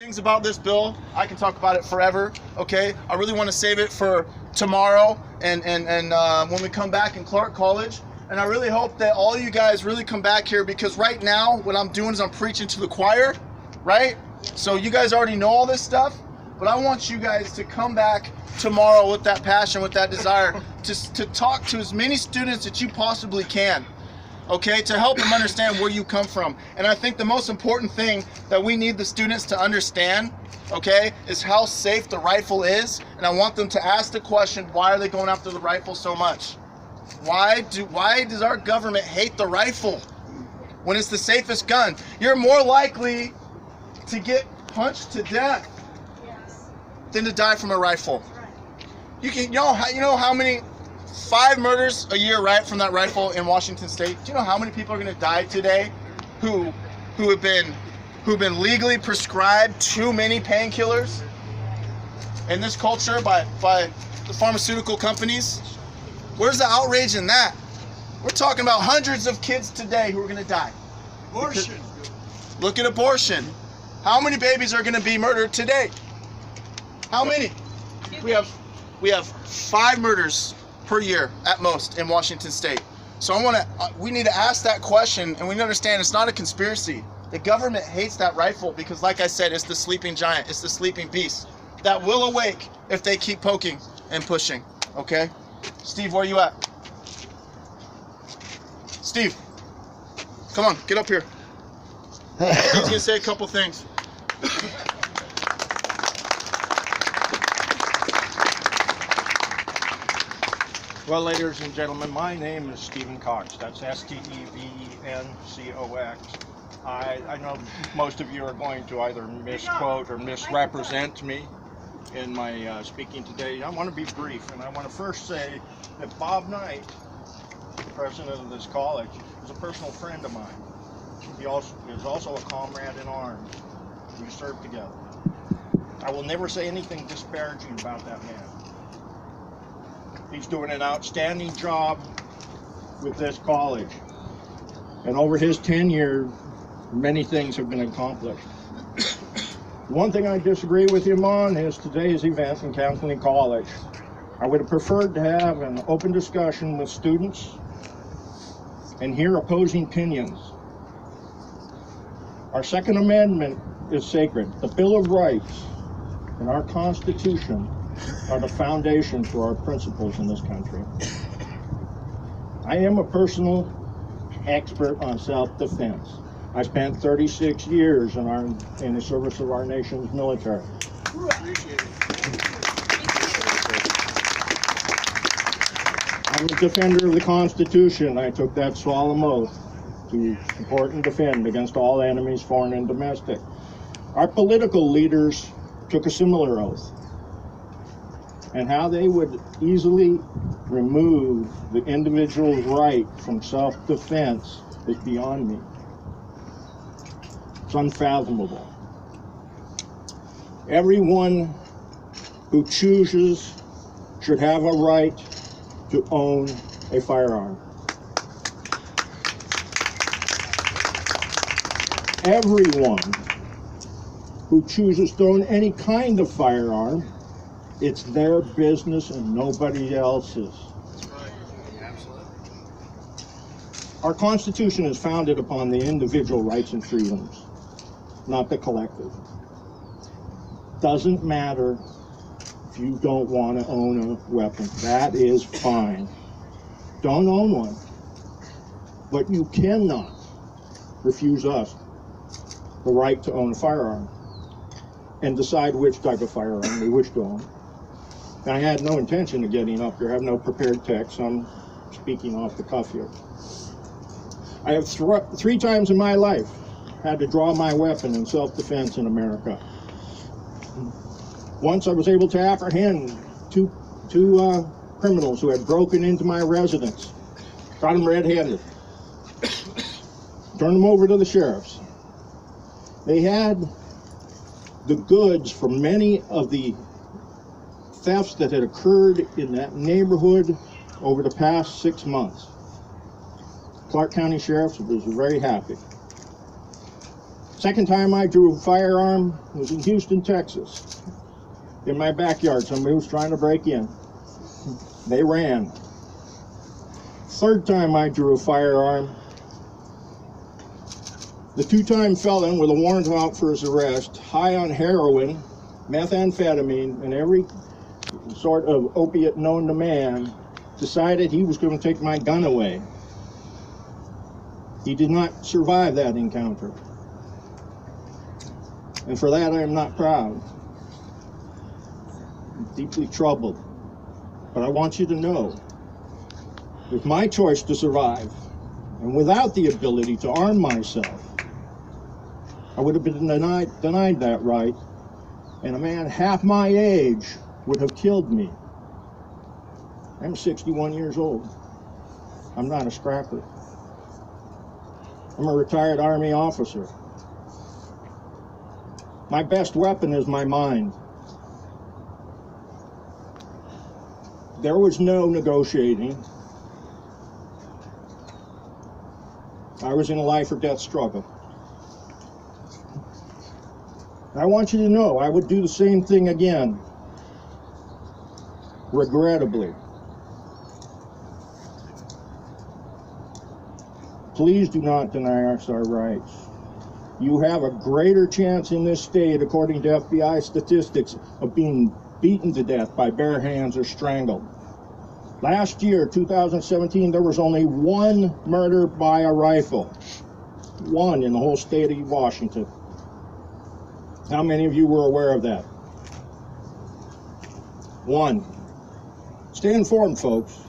Things about this bill, I can talk about it forever, okay? I really want to save it for tomorrow and when we come back in Clark College. And I really hope that all you guys really come back here, because right now what I'm doing is I'm preaching to the choir, right? So you guys already know all this stuff, but I want you guys to come back tomorrow with that passion, with that desire to talk to as many students that you possibly can. Okay, to help them understand where you come from. And I think the most important thing that we need the students to understand, okay, is how safe the rifle is. And I want them to ask the question, why are they going after the rifle so much? Why does our government hate the rifle when it's the safest gun? You're more likely to get punched to death than to die from a rifle. You know how many 5 murders a year, right, from that rifle in Washington State? Do you know how many people are going to die today who have been legally prescribed too many painkillers in this culture by the pharmaceutical companies? Where's the outrage in that? We're talking about hundreds of kids today who are going to die. Abortion. Look at abortion. How many babies are going to be murdered today? How many? We have 5 murders per year at most in Washington State. So we need to ask that question, and we need to understand it's not a conspiracy. The government hates that rifle because, like I said, it's the sleeping giant, it's the sleeping beast that will awake if they keep poking and pushing. Okay? Steve, where are you at? Steve, come on, get up here. Steve's gonna say a couple things. Well, ladies and gentlemen, my name is Stephen Cox. That's Stevencox. I know most of you are going to either misquote or misrepresent me in my speaking today. I want to be brief, and I want to first say that Bob Knight, the president of this college, is a personal friend of mine. He is also a comrade in arms. We served together. I will never say anything disparaging about that man. He's doing an outstanding job with this college. And over his tenure, many things have been accomplished. One thing I disagree with him on is today's event in Counseling College. I would have preferred to have an open discussion with students and hear opposing opinions. Our Second Amendment is sacred. The Bill of Rights and our Constitution are the foundation for our principles in this country. I am a personal expert on self-defense. I spent 36 years in the service of our nation's military. Appreciate it. I'm a defender of the Constitution. I took that solemn oath to support and defend against all enemies, foreign and domestic. Our political leaders took a similar oath. And how they would easily remove the individual's right from self-defense is beyond me. It's unfathomable. Everyone who chooses should have a right to own a firearm. Everyone who chooses to own any kind of firearm, it's their business and nobody else's. That's right. Absolutely. Our Constitution is founded upon the individual rights and freedoms, not the collective. Doesn't matter if you don't want to own a weapon. That is fine. Don't own one. But you cannot refuse us the right to own a firearm and decide which type of firearm we wish to own. I had no intention of getting up here. I have no prepared text. I'm speaking off the cuff here. I have 3 times in my life had to draw my weapon in self-defense in America. Once I was able to apprehend two criminals who had broken into my residence. Got them red-handed. Turned them over to the sheriffs. They had the goods from many of the thefts that had occurred in that neighborhood over the past 6 months. Clark County Sheriff was very happy. Second time I drew a firearm was in Houston, Texas. In my backyard, somebody was trying to break in. They ran. Third time I drew a firearm, the two-time felon with a warrant out for his arrest, high on heroin, methamphetamine, and every sort of opiate known to man, decided he was going to take my gun away. He did not survive that encounter. And for that I am not proud. I'm deeply troubled. But I want you to know, with my choice to survive, and without the ability to arm myself, I would have been denied that right, and a man half my age would have killed me. I'm 61 years old. I'm not a scrapper. I'm a retired Army officer. My best weapon is my mind. There was no negotiating. I was in a life or death struggle. I want you to know I would do the same thing again, regrettably. Please do not deny us our rights. You have a greater chance in this state, according to FBI statistics, of being beaten to death by bare hands or strangled. Last year, 2017, there was only one murder by a rifle. One in the whole state of Washington. How many of you were aware of that? One. Stay informed, folks.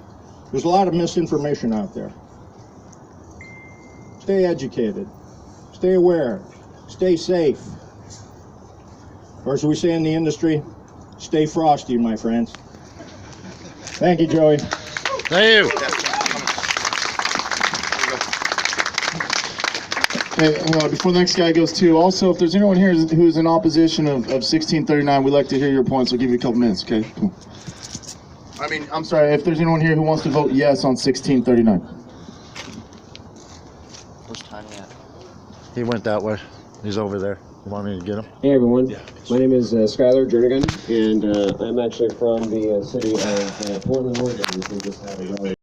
There's a lot of misinformation out there. Stay educated. Stay aware. Stay safe. Or as we say in the industry, stay frosty, my friends. Thank you, Joey. Thank you. Hey, before the next guy goes too, also, if there's anyone here who's in opposition of 1639, we'd like to hear your points. I'll give you a couple minutes, okay? Cool. I mean, I'm sorry, if there's anyone here who wants to vote yes on 1639. Where's Tiny at? He went that way. He's over there. You want me to get him? Hey everyone, my name is Skylar Jernigan, and I'm actually from the city of Portland, Oregon. We just had a rally